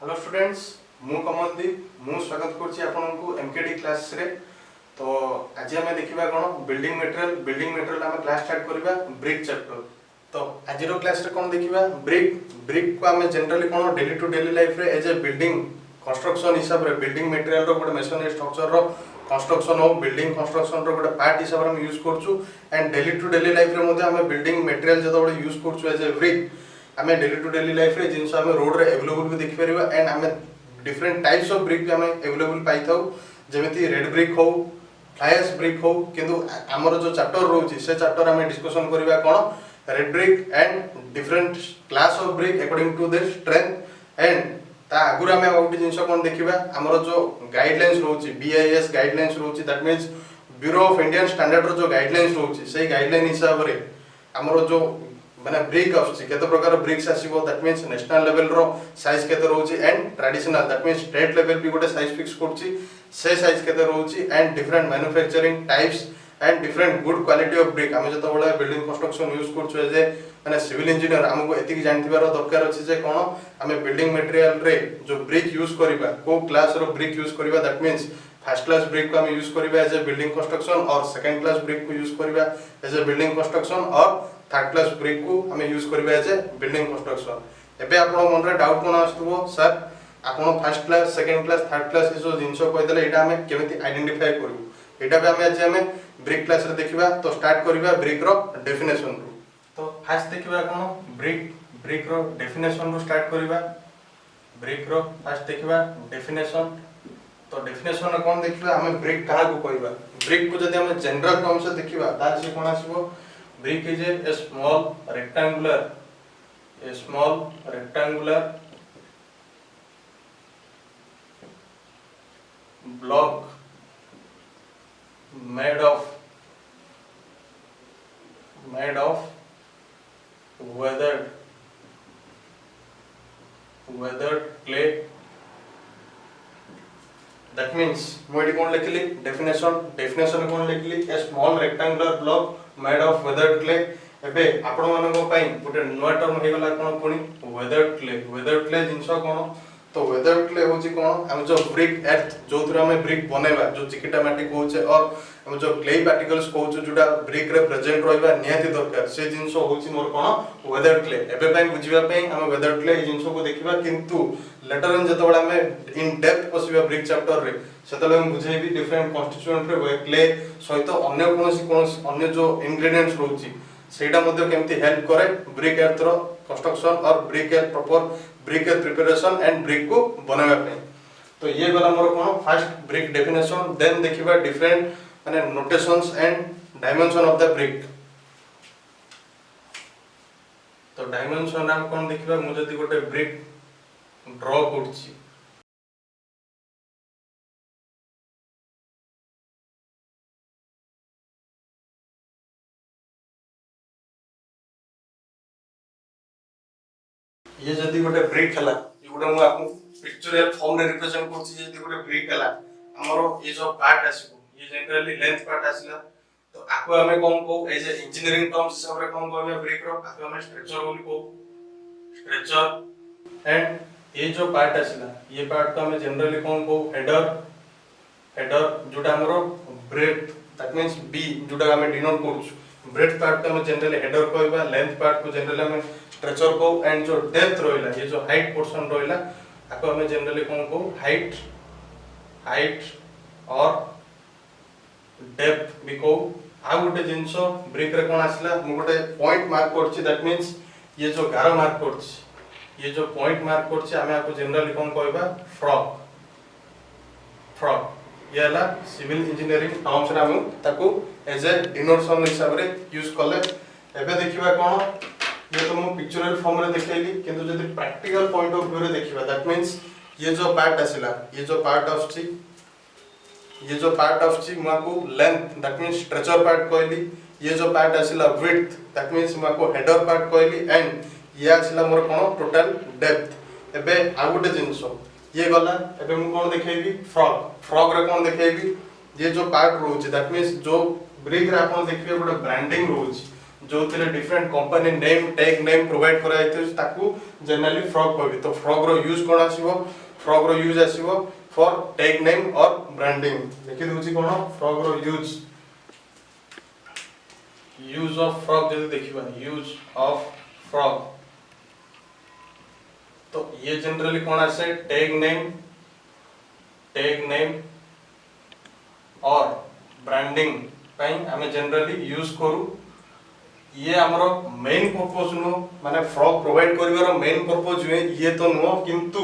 Hello students मु कमलदीप मु स्वागत करछि आपनको एमकेडी क्लास रे। तो आज आम देखा कौन बिल्डिंग मटेरियल आम क्लास स्टार्ट करवा ब्रिक चैप्टर। तो आज क्लास रे कौन देखा ब्रिक को आम जनरली कौन डेली टू डेली लाइफ रे एज ए बिल्डिंग कंस्ट्रक्शन हिसाब रे बिल्डिंग मटेरियल रो गोटे मेसनरी स्ट्रक्चर रो कंस्ट्रक्शन हो बिल्डिंग कंस्ट्रक्शन रो गोटे पार्ट हिसाब रे हम यूज करछु। And daily to daily life रे मध्ये हम बिल्डिंग मटेरियल जतो यूज करछु एज ए ब्रिक आमे डेली टू डेली लाइफ रे जिनस आमे रोड रे अवेलेबल भी देखि परिबा। एंड आमे डिफरेंट टाइप्स ऑफ ब्रिक आमे अवेलेबल पाई थाउ जेमिति रेड ब्रिक हो फ्लाई एश ब्रिक हो। किंतु हमर जो चैप्टर रहउची से चैप्टर आमे डिस्कशन करबा कोन red brick and different class of brick according to their strength. And ता आगुर आमे आउट जिनस कोन देखिबा हमर जो गाइडलाइंस रहउची बीआईएस गाइडलाइंस रहउची that means bureau of Indian standard रो जो गाइडलाइंस रहउची सेही गाइडलाइन हिसाब रे हमर जो माने ब्रिक आछी केते प्रकार ब्रिक्स आसीबो दैट मींस नेशनल लेवल रो साइज केते रहउची and traditional that means state level भी गोटे साइज फिक्स करची से साइज केते रहउची and different manufacturing types and different good quality of brick आमे जतो बळे बिल्डिंग कंस्ट्रक्शन यूज करछु एज ए माने सिविल इंजीनियर हमको एतिकी जानथिबार दरकार अछि जे कोन आमे बिल्डिंग मटेरियल रे जो ब्रिक यूज करिबा को क्लास रो ब्रिक यूज करिबा that means first class brick को हम यूज करिबा एज ए बिल्डिंग कंस्ट्रक्शन और सेकंड क्लास ब्रिक को यूज करिबा एज ए बिल्डिंग कंस्ट्रक्शन और थर्ड क्लास ब्रिक को हमें यूज करिबा एज ए बिल्डिंग कंस्ट्रक्शन। एबे आपन मन रे डाउट कोन आस्तबो सर आपन first class second class third class जो जिंसो कहि देले एटा हमें केमिति आइडेंटिफाई करबो एटा बे हमें आज हमें ब्रिक क्लास रे देखिबा। तो स्टार्ट करिबा ब्रिक रो डेफिनेशन रो। तो फर्स्ट देखिबा कोन ब्रिक रो डेफिनेशन रो स्टार्ट करिबा। ब्रिक रो फर्स्ट देखिबा डेफिनेशन। तो डेफिनेशन कोन देखिबा हमें ब्रिक कहा को कहबा। ब्रिक को जदि हमें जनरल टर्म से देखिबा तार से कोन आसीबो brick is a small rectangular block made of weathered clay। that means मोडी कोन लिखली डेफिनेशन कोन लिखली a small rectangular block made of weathered clay। एबे आपण मानको पई गोटे नुवा टर्म हे गला कोन पुनी weathered clay जिंस कोन। तो weathered clay होची कोन हम जो ब्रिक अर्थ जोथरा हमें ब्रिक बनेबा जो चिकिटा माटी कहउचे और हम जो क्ले पार्टिकल्स कहउचे जोटा ब्रिक रे प्रेजेंट रहबा निहाती दरकार से जिंस होची मोर कोन weathered clay। एबे पई बुझिबा पई हम weathered clay जिंस को देखिबा किंतु लेटर इन जतबडा हमें इन डेप्थ पसिबा ब्रिक चैप्टर रे सेतले हम बुझेबी डिफरेंट कॉन्स्टिट्यूएंट रे क्ले सहित अन्य कोनोसी अन्य जो इंग्रेडिएंट्स रहउची सेटा मध्ये केमती हेल्प करे ब्रिक अर्थ रो कंस्ट्रक्शन और brick earth proper brick earth preparation and brick को बनावा पे। तो ये गला मोर कोन फर्स्ट ब्रिक डेफिनेशन। देन देखिबा डिफरेंट माने notations and dimension of the brick. तो डायमेंशन हम कोन देखिबा मु जदी गोटे ब्रिक ड्रॉ करछि ये जदी गोटे ब्रिक हला ये गोटे मु आपको पिक्चरल फॉर्म रे रिप्रेजेंट करछि जदी गोटे ब्रिक हला हमरो ये जो पार्ट आसीबो ये जनरली लेंथ पार्ट आसीला। तो आको हमें कोन को एज ए इंजीनियरिंग टर्म्स हिसाब रे कोन कहबे ब्रिक रो आको हमें स्ट्रक्चर बोली को स्ट्रक्चर। एंड ये जो पार्ट आसीला ये पार्ट को हमें जनरली कोन को हेडर जोटा हमरो ब्रेथ दैट मींस बी जोटा हमें डिनोट करछु। ब्रेथ पार्ट को हमें जनरली हेडर कहबा लेंथ पार्ट को जनरली हमें स्ट्रक्चर को एंड जो डेप्थ रोइला ये जो हाइट पोर्शन रोइला आको हमें जनरली कोन को हाइट और डेप्थ भी को। आ गोटे जिंसो ब्रिक रे कोन आसला मु गोटे पॉइंट मार्क करछि दैट मींस ये जो गारो मार्क करछि ये जो पॉइंट मार्क करछि हमें आको जनरली कोन कहबा फ्रॉग ये हला सिविल इंजीनियरिंग टर्म्स रे हम ताको एज ए डिनोटेशन हिसाब रे यूज करले। एबे देखिबा कोन ये तो मु पिक्चरल फॉर्म रे देखैली किंतु जदी प्रैक्टिकल पॉइंट ऑफ व्यू रे देखिबा दैट मींस ये जो पार्ट आसिला ये जो पार्ट ऑफ ची माको length that means structure part कहली। ये जो पार्ट आसिला विड्थ दैट मींस माको हेडर पार्ट कहली। एंड ये आसिला मोर कोन टोटल डेप्थ। एबे आ गोटे जिंसो ये गला एबे मु कोन देखैबी फ्रॉग रे कोन देखैबी ये जो पार्ट रोची दैट मींस जो ब्रिक रे आपण देखिबे गोटे ब्रांडिंग रोची जो थिले different company name tag name provide करा जायते ताकू जनरली फ्रॉग कहबी तो फ्रॉग रो यूज कोन आसीबो फ्रॉग रो यूज आसीबो फॉर टैग नेम और ब्रांडिंग लिखि दोछि कोन फ्रॉग रो यूज ऑफ फ्रॉग जदि देखिबा यूज ऑफ फ्रॉग तो ये जनरली कौन आसे टैग नेम और ब्रांडिंग पई हमें जनरली यूज करू ये हमरो मेन पर्पस नो माने फ्रॉग प्रोवाइड करिवार मेन पर्पस ये तो नो किंतु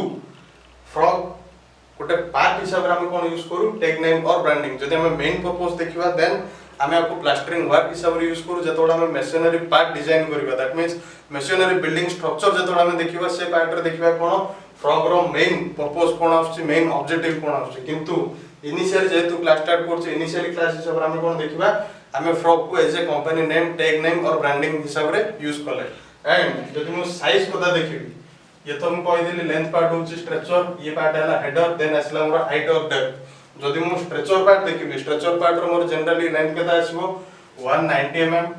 फ्रॉग गोटे पार्ट हिसाब रे हम कोन यूज करू टैग नेम और ब्रांडिंग जदि हम मेन पर्पस देखिबा देन आमे आपको प्लास्टरिंग वर्क हिसाब रे यूज करू जतोडा हम मेशनरी पार्ट डिजाइन करिबा that means masonry building structure जतोडा हम देखिबा से पार्ट रे देखिबा कोन फ्रॉग रो मेन पर्पस कोन आछी मेन ऑब्जेक्टिव कोन आछी किंतु इनिशियल जेतु क्लास स्टार्ट करछे इनिशियली क्लास हिसाब रे हम कोन देखिबा हमें फ्रॉग को as a company name tag name और ब्रांडिंग हिसाब रे यूज करले एंड जदि मु साइज कथा देखिबी ये तो हम कहि दिली लेंथ पार्ट होची स्ट्रक्चर ये पार्ट हैला हेडर देन आसला हमर हाइट और डेप्थ जदि मु स्ट्रेचर पार्ट देखिबी स्ट्रेचर पार्ट रो मोर जनरली लेंथ केता आसीबो 190 mm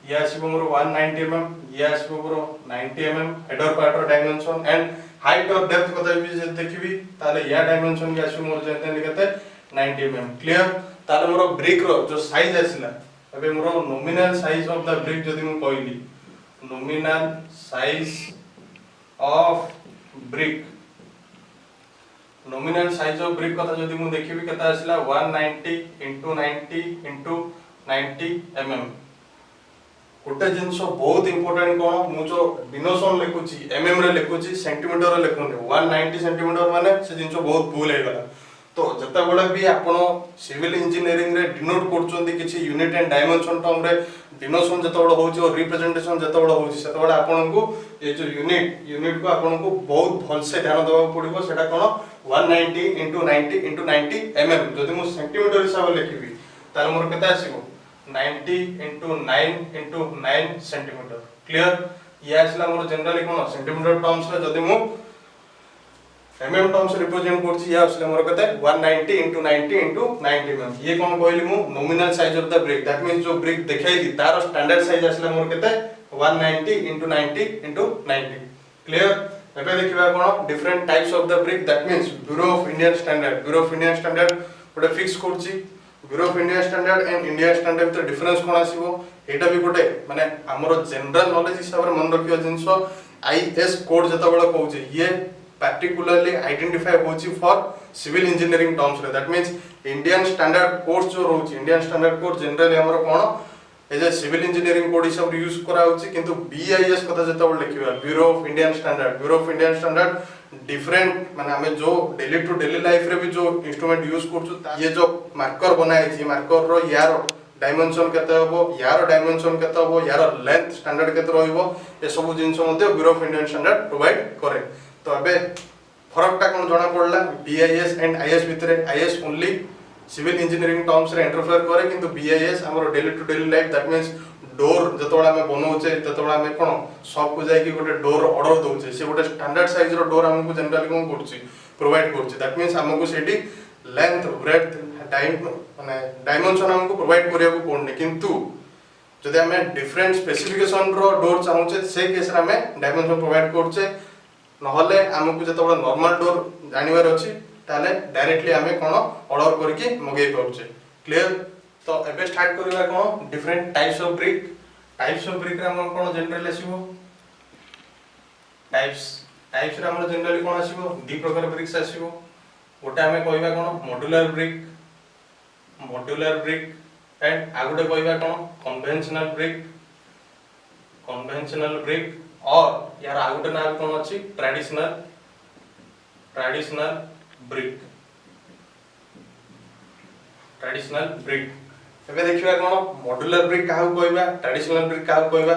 ये आसीबो मोर 190 mm ये आसीबो मोर 90 mm हेडर पार्ट रो डायमेंशन एंड हाइट और डेप्थ कथा भी जे देखिबी ताले या डायमेंशन के आसीबो मोर जेते केते 90 mm क्लियर ताले मोर ब्रिक रो जो साइज आसीला अबे मोर nominal size of the brick जदि मु कहली nominal size of brick nominal size of brick कथा जदि मु देखिबी केता आसिला 190 into 90 into 90 mm गोटे जिंस बहुत इंपोर्टेंट कोन मु जो डिनोशन लिखुची mm रे लिखुची सेंटीमीटर रे लिखुनी 190 सेंटीमीटर माने से जिंस बहुत भूल हे गला तो जता बडा भी आपण सिविल इंजीनियरिंग रे डिनोट करचोंदी किछि यूनिट एंड डायमेंशन टर्म रे डिनोशन जता बडा होची और रिप्रेजेंटेशन जता बडा होची सेता बडा आपण को ये जो यूनिट को आपण को बहुत भल से ध्यान देबा पड़िबो सेटा कोन 190 into 90 into 90 mm जदि मु सेंटीमीटर हिसाब लिखिबी तार मोर केता आसीबो 90 into 9 into 9 सेंटीमीटर क्लियर ये आसला मोर जनरली कोन सेंटीमीटर टर्म्स रे जदि मु mm टर्म्स रिप्रेजेंट करछि या आसला मोर केता 190 into 90 into 90 mm ये कोन कहली मु nominal size of the brick that means जो ब्रिक देखाइली तार स्टैंडर्ड साइज आसला मोर केता 190 into 90 into 90 क्लियर एबे देखिबा कोन different types of the brick that means bureau of Indian standard गोटे फिक्स करछि bureau of Indian standard and Indian standard तो डिफरेंस कोन आसीबो एटा भी गोटे माने हमरो जनरल नॉलेज हिसाब रे मन रखियो जिंसो आईएस कोड जता बडा कहउछि ये पर्टिकुलरली आइडेंटिफाई होछि फॉर सिविल इंजीनियरिंग टर्म्स रे that means Indian standard code जो रहउछि इंडियन स्टैंडर्ड कोड जनरली हमरो कोन as a civil engineering code हिसाब यूज करा होछि किंतु बीआईएस कथा जता बड लिखिबा bureau of Indian standard different माने हमें जो डेली टू डेली लाइफ रे भी जो इंस्ट्रूमेंट यूज करछु ये जो मार्कर बनाए छी मार्कर रो यार डायमेंशन केते होबो यार डायमेंशन केते होबो यार लेंथ स्टैंडर्ड केते रहइबो ए सब जिंस मध्ये bureau of Indian standard provide करे तो अबे फरक टा कोन जणा पड़ला बीआईएस एंड आईएस भितरे IS only civil engineering terms रे इंटरफेयर करे किंतु बीआईएस हमरो daily to daily life that means door जतोडा हमें बनौचे ततोडा हमें कोन सब को जाय कि गोटे डोर ऑर्डर दोचे से गोटे स्टैंडर्ड साइज रो डोर हमको जनरली कोन करछि प्रोवाइड करछि दैट मींस हमको सेठी लेंथ ब्रेड्थ माने डायमेंशन हमको प्रोवाइड करिया को पड़ने किंतु जदि हमें डिफरेंट स्पेसिफिकेशन रो डोर चाहूचे से केस रे हमें डायमेंशन प्रोवाइड करछे नहले हमको जतोडा नॉर्मल डोर जानिवार अछि ताले डायरेक्टली हमें कोन ऑर्डर करके मगै पाउचे क्लियर तो एबे स्टार्ट करिवा कोन डिफरेंट टाइप्स ऑफ ब्रिक रे हम कोन जनरली आसीबो टाइप्स रे हम जनरली कोन आसीबो दी प्रकार ब्रिक्स आसीबो गोटे हमें कहबा कोन मॉड्यूलर ब्रिक एंड आ गोटे कहबा कोन कन्वेंशनल ब्रिक और यार आ गोटे नाम कोन अछि ट्रेडिशनल ब्रिक एबे देखिबा कोन मॉड्यूलर ब्रिक काहू कहबा ट्रेडिशनल ब्रिक काहू कहबा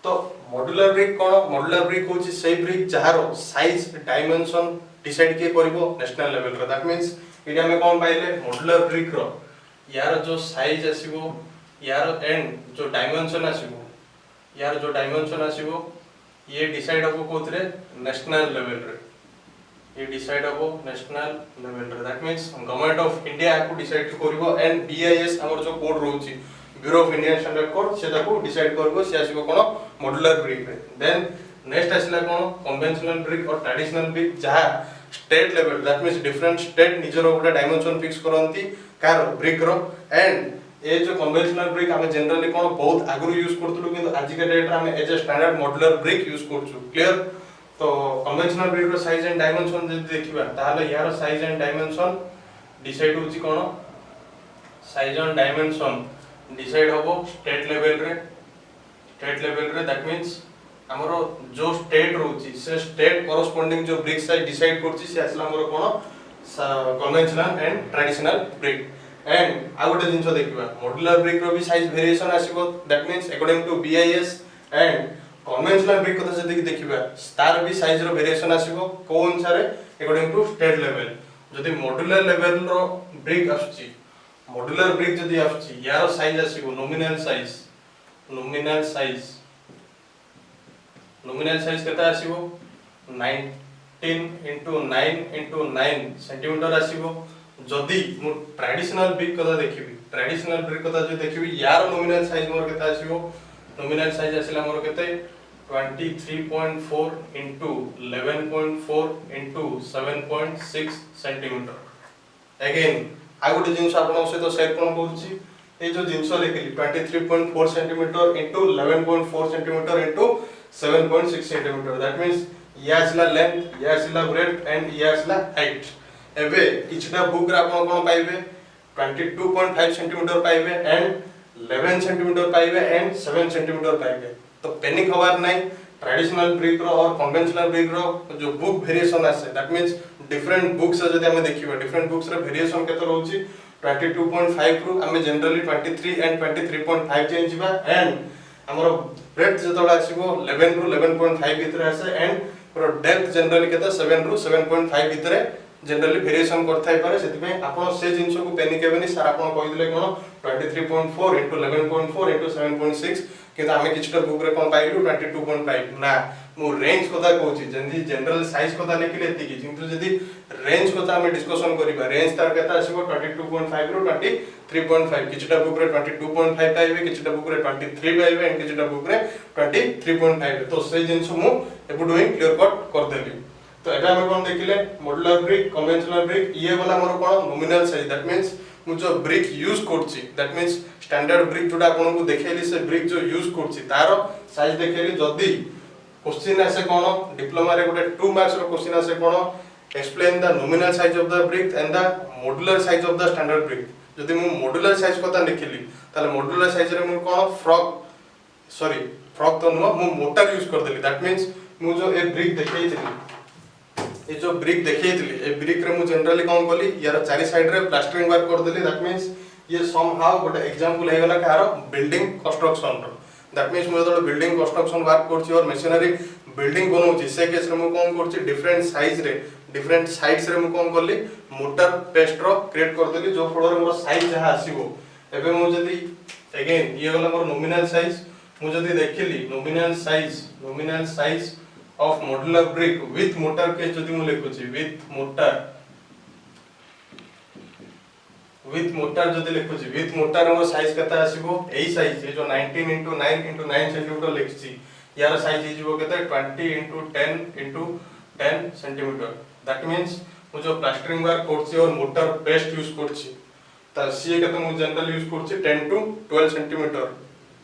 तो मॉड्यूलर ब्रिक होची से ब्रिक जहारो साइज डायमेंशन डिसाइड के करबो नेशनल लेवल रे दैट मींस इडा में कोन पाइले मॉड्यूलर ब्रिक रो यार जो साइज आसीबो यार एंड जो डायमेंशन आसीबो ये डिसाइड होबो कोथरे नेशनल लेवल रे that means government of India को डिसाइड करबो एंड बीआईएस हमर जो कोड रहउची bureau of Indian standard code से ताको डिसाइड करबो से आसीबो कोन मॉड्यूलर ब्रिक रे। देन नेक्स्ट आसीला कोन कन्वेंशनल ब्रिक और ट्रेडिशनल ब्रिक जहा state level that means different state निजर गोटे डायमेंशन फिक्स करंती कार ब्रिक रो। एंड ए जो कन्वेंशनल ब्रिक हमें जनरली कोन बहुत आगु यूज करथुलु किंतु आज के डेट रे हमें as a standard modular brick use करछु। क्लियर। तो कन्वेंशनल ब्रिक रो साइज एंड डायमेंशन जदि देखिबा ताहाले यार साइज एंड डायमेंशन डिसाइड होची कोन साइज एंड डायमेंशन डिसाइड होबो स्टेट लेवल रे दैट मींस हमरो जो स्टेट रहउची से स्टेट कोरोस्पोंडिंग जो ब्रिक साइज डिसाइड करची से असला हमरो कोन conventional and traditional brick. And आ गोटे जिंस देखिबा मॉड्यूलर ब्रिक रो भी size variation आसीबो that means according to BIS. And conventional brick कथा जदि देखिबा तार भी साइज रो वेरिएशन आसीबो को अनुसार अकॉर्डिंग टू स्टेट लेवल। जदि मॉड्यूलर लेवल रो ब्रिक आछी मॉड्यूलर ब्रिक जदि आछी यार साइज आसीबो नॉमिनल साइज केता आसीबो 19 into 9 into 9 सेंटीमीटर आसीबो। जदि मु ट्रेडिशनल ब्रिक कथा देखिबी ट्रेडिशनल ब्रिक कथा जे देखिबी यार नॉमिनल साइज मोर केता आसीबो नॉमिनल साइज आसीला मोर केते 23.4 into 11.4 into 7.6 सेंटीमीटर। अगेन आ गोटे जिंस आपन सहित शेयर कोन कहूची ए जो जिंस लेखिली 23.4 centimetre into 11.4 centimetre into 7.6 centimetre that means या आसला लेंथ या आसला ब्रेथ एंड या आसला हाइट। एबे किछटा बुक रे आपन कोन पाइबे 22.5 सेंटीमीटर पाइबे एंड 11 सेंटीमीटर पाइबे एंड 7 सेंटीमीटर पाइबे। तो पैनिक होवार नै ट्रेडिशनल ब्रिक रो और कन्वेंशनल ब्रिक रो जो बुक वेरिएशन आसे दैट मींस डिफरेंट बुक्स जदि हम देखिबा डिफरेंट बुक्स रे वेरिएशन केते रहउची 22.5 रु हमें जनरली 23 एंड 23.5 चेंज बा। एंड हमरो ब्रेथ जतोला आसीबो 11 रु 11.5 भीतर आसे एंड प्रो डेप्थ जनरली केते 7 रु 7.5 भीतर जनरली वेरिएशन करथाइ पारे। सेति पे आपण से जिंस को पैनिक हेबेनी सर आपण कहि दिले कोन 23.4 into 11.4 into 7.6 किंतु हमें किछटा बुक रे कोन पाइलु 22.5 ना मु रेंज कथा कहूची जंदी जनरल साइज कथा लेखिले एतिकी किंतु जदी रेंज कथा हमें डिस्कशन करिबा रेंज तार केता आसीबो 22.5 रु 23.5 किछटा बुक रे 22.5 पाइबे किछटा बुक रे 23 पाइबे एंड किछटा बुक रे 23.5 तो से जिंस मु एबु डुइंग क्लियर कट कर देली। तो एबे हम कोन देखिले मॉड्यूलर ब्रिक कन्वेंशनल ब्रिक ये वाला मोर कोन नॉमिनल साइज दैट मींस मु जो ब्रिक यूज करछि दैट मींस स्टैंडर्ड ब्रिक जोटा आपन को देखेली से ब्रिक जो यूज करछि तारो साइज देखेली। जदी क्वेश्चन आसे कोन डिप्लोमा रे गोटे 2 मार्क्स रो क्वेश्चन आसे कोन explain the nominal size of the brick and the modular size of the standard brick. जदी मु मॉड्यूलर साइज कथा लिखिली ताले मॉड्यूलर साइज रे मु कोन फ्रॉक तो नो मु मोटर यूज कर देली दैट मींस मु जो ए ब्रिक देखेइतली ये जो ब्रिक देखेइतली ए ब्रिक रे मु जनरली कोन कली यार चारि साइड रे प्लास्टरिंग वर्क कर देली दैट मींस ये समहाउ गोटे एग्जांपल हे गला कार बिल्डिंग कंस्ट्रक्शन रो दैट मींस मु जो बिल्डिंग कंस्ट्रक्शन वर्क करछि और मशीनरी बिल्डिंग बनौछि से केस रे मु कोन करछि डिफरेंट साइज रे डिफरेंट साइड्स रे मु कोन करली मोटर पेस्ट रो क्रिएट कर देली जो फलो रे मोर साइज जहा आसीबो। एबे मु जदी अगेन ये गला मोर नॉमिनल साइज मु जदी देखिली nominal size of modular brick with motor case जदी मु लेखुची with motor जदी लेखुची with motor हमर साइज कता आसीबो एई साइज ये जो 19 into 9 into 9 सेंटीमीटर लेखछि यार साइज हिजबो केते 20 into 10 into 10 centimetre that means मु जो प्लास्टरिंग वर्क करछि और मोटर पेस्ट यूज करछि त सी केते मु जनरल यूज करछि 10 to 12 सेंटीमीटर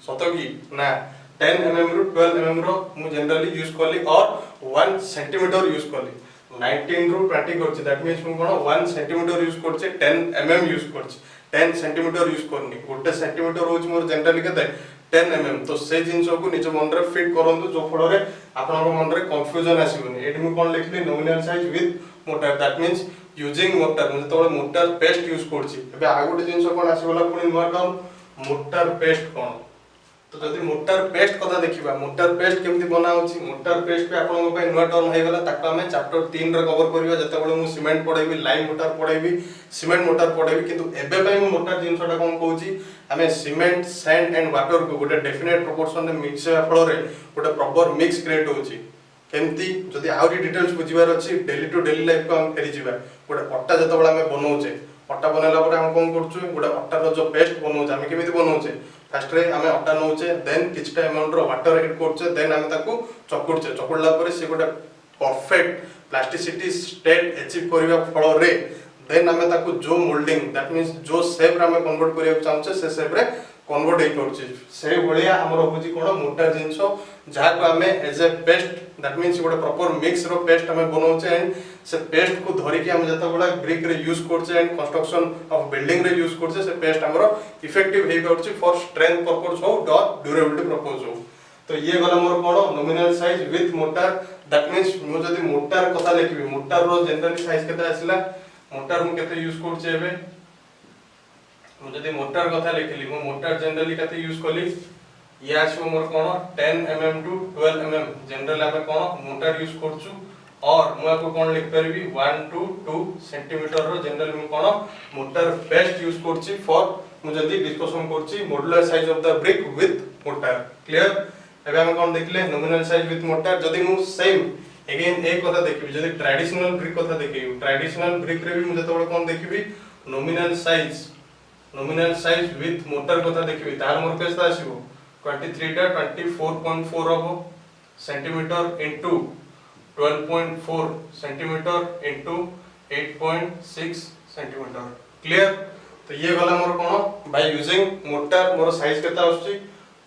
सतो की ना 10 mm रो 12 mm रो मु जनरली यूज करली और 1 सेंटीमीटर यूज करली 19 रो 20 करछि दैट मींस मु कोन 1 सेंटीमीटर यूज करछि 10 mm यूज करछि 10 सेंटीमीटर यूज करनी गोटे सेंटीमीटर होछि मोर जनरली केते 10 mm तो से जिंस को निज मन रे फिट करंतु जो फलो रे आपन को मन रे कंफ्यूजन आसीबनी एटी मु कोन लिखली nominal size with mortar that means using motor मु तो मोटर पेस्ट यूज करछि एबे आ गोटे जिंस कोन आसीबला पुनी नोट डाउन मोटर पेस्ट कोन। तो जदि मोटर पेस्ट कथा देखिबा मोटर पेस्ट केमति बना होछि मोटर पेस्ट पे आपन को नुवा टर्म हे गला ताका हमें चैप्टर 3 रे कवर करिवा जते बळे मु सीमेंट पढाइबी लाइन मोटर पढाइबी सीमेंट मोटर पढाइबी किंतु एबे पय मु मोटर जिंसटा कोन कहूछि हमें सीमेंट सैंड एंड वाटर को गोटे डेफिनेट प्रोपोर्शन रे मिक्स हेबा फल रे गोटे प्रॉपर मिक्स क्रिएट होछि केमति जदि आउरी डिटेल्स बुझिबार अछि डेली टू डेली लाइफ को हम फेरि जिबा गोटे अट्टा जते बळे हमें बनौछे अट्टा बनेला परे हम कोन करछु गोटे अट्टा रो जो पेस्ट बनौछे हम केमिति बनौछे फास्ट रे आमे अटा नौचे देन किछटा अमाउंट रो वाटर ऐड करछे देन आमे ताकू चकुडछे चकुडला परे से गोटे परफेक्ट प्लास्टिसिटी स्टेट अचीव करबा फल रे देन आमे ताकू जो मोल्डिंग दैट मींस जो शेप रे आमे कन्वर्ट करिया चाहछे से शेप रे कन्वर्ट हे करछे से भलिया हमर होची कोन मोटा जिंसो जहा को आमे as a paste that means गोटे प्रॉपर मिक्स रो पेस्ट आमे बनाउछे एंड से पेस्ट को धरि कि आमे जता बडा ब्रिक रे यूज करछे एंड कंस्ट्रक्शन ऑफ बिल्डिंग रे यूज करछे से पेस्ट हमरो इफेक्टिव हे करछे फॉर स्ट्रेंथ पर्पस हो डॉट ड्यूरेबिलिटी पर्पस हो। तो ये गला मोर कोन nominal size with mortar that means मु जदी मोटर कथा लिखबी मोटर रो जनरली साइज केता आसिला मोटर मु केते यूज करछे एबे मु जदी मोटर कथा लिखली मु मोटर जनरली केते यूज कली ये आछो मोर कोन 10 mm टू 12 mm जनरल आमे कोन मोटर यूज करछु और मु आपको कोन लिख परबी 1 टू 2 सेंटीमीटर रो जनरल मु कोन मोटर पेस्ट यूज करछि फॉर मु जदी डिस्कशन करछि modular size of the brick with motor clear. एबे हम कोन देखले नॉमिनल साइज विथ मोटर जदी मु सेम अगेन एक कथा देखबी जदी ट्रेडिशनल ब्रिक कथा देखबी ट्रेडिशनल ब्रिक रे भी मु जतबे कोन देखबी नॉमिनल साइज विथ मोटर कथा देखबी तार मोर केस आसीबो 23 टा 24.4 हबो centimetre into 12.4 centimetre into 8.6 centimetre clear. तो ये वाला मोर कोन बाय यूजिंग मोटर मोर साइज केता आछी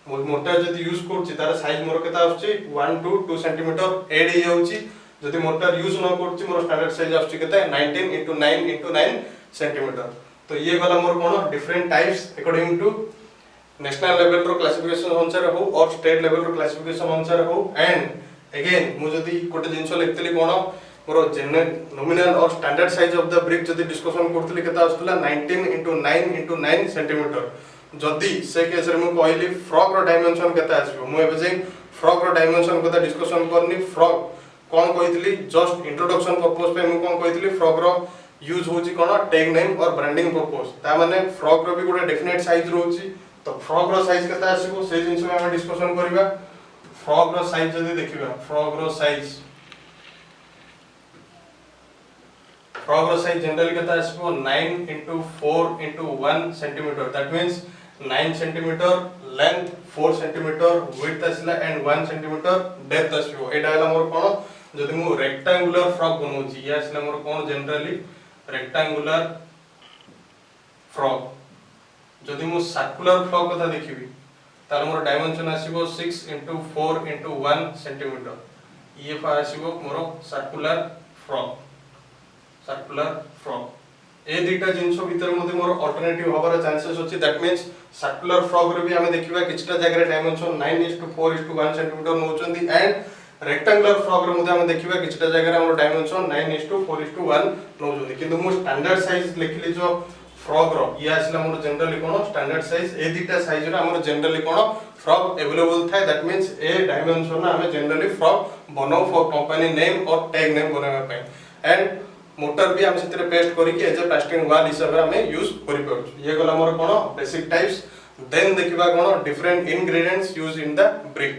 मोटर जदी यूज करछि तार साइज मोर केता आछी 1 टू 2 सेंटीमीटर एड हे जाउछि जदी मोटर यूज न करछि मोर स्टैंडर्ड साइज आछी केता 19 into 9 into 9 सेंटीमीटर। तो ये वाला मोर कोन different types according to national level रो क्लासिफिकेशन अनुसार हो और स्टेट लेवल रो क्लासिफिकेशन अनुसार हो एंड अगेन मु जदी कोटे जिंसो लिखतली कोन मोर जनरल नॉमिनल और standard size of the brick जदी डिस्कशन करतली केता आस्तला 19 into 9 into 9 सेंटीमीटर जदी से केस रे मु कहली फ्रॉग रो डायमेंशन केता आसीबो मु एबे जे फ्रॉग रो डायमेंशन केता डिस्कशन करनी फ्रॉग कोन कहितली जस्ट इंट्रोडक्शन पर्पस पे मु कोन कहितली फ्रॉग रो यूज होची कोन टैग नेम और ब्रांडिंग पर्पस ता माने फ्रॉग रो भी गोटे डेफिनेट साइज रोची तो फ्रॉग रो साइज केता आसीबो से जिंस में हम डिस्कशन करबा फ्रॉग रो साइज जदी देखिबा फ्रॉग रो साइज जनरली केता आसीबो 9 into 4 into 1 centimetre that means 9 centimetre length 4 centimetre width आसिला एंड 1 सेंटीमीटर डेप्थ आसीबो एटा हला मोर कोन जदी मु रेक्टेंगुलर फ्रॉग बनौची या आसिला मोर कोन जनरली रेक्टेंगुलर फ्रॉग जदी मु सर्कुलर फ्रॉग कथा देखिबी तार मोर डायमेंशन आसीबो 6 into 4 into 1 सेंटीमीटर ये पा आसीबो मोर सर्कुलर फ्रॉग ए दुटा जिंसो भीतर मध्ये मोर अल्टरनेटिव होबार चांसेस अछि दैट मींस सर्कुलर फ्रॉग रे भी हमें देखिबा किछटा जगह डायमेंशन 9:4:1 सेंटीमीटर नोचंदी एंड रेक्टेंगुलर फ्रॉग रे मध्ये हमें देखिबा किछटा जगह हमर डायमेंशन 9:4:1 नोचंदी किंतु मो स्टैंडर्ड साइज लिखली जो फ्रॉग रो ये आसला मोर जनरली कोन स्टैंडर्ड साइज ए दुटा साइज रे हमर जनरली कोन फ्रॉग अवेलेबल थाय दैट मींस ए डायमेंशन हमें जनरली फ्रॉग बनाओ फॉर कंपनी नेम और टैग नेम बनाबा पय एंड मोटर भी हम सेतरे पेस्ट करी के एज ए प्लास्टिक वाल हिसाब रे हमें यूज करि परछु ये गला मोर कोन बेसिक टाइप्स देन देखिबा कोन different ingredients used in the brick.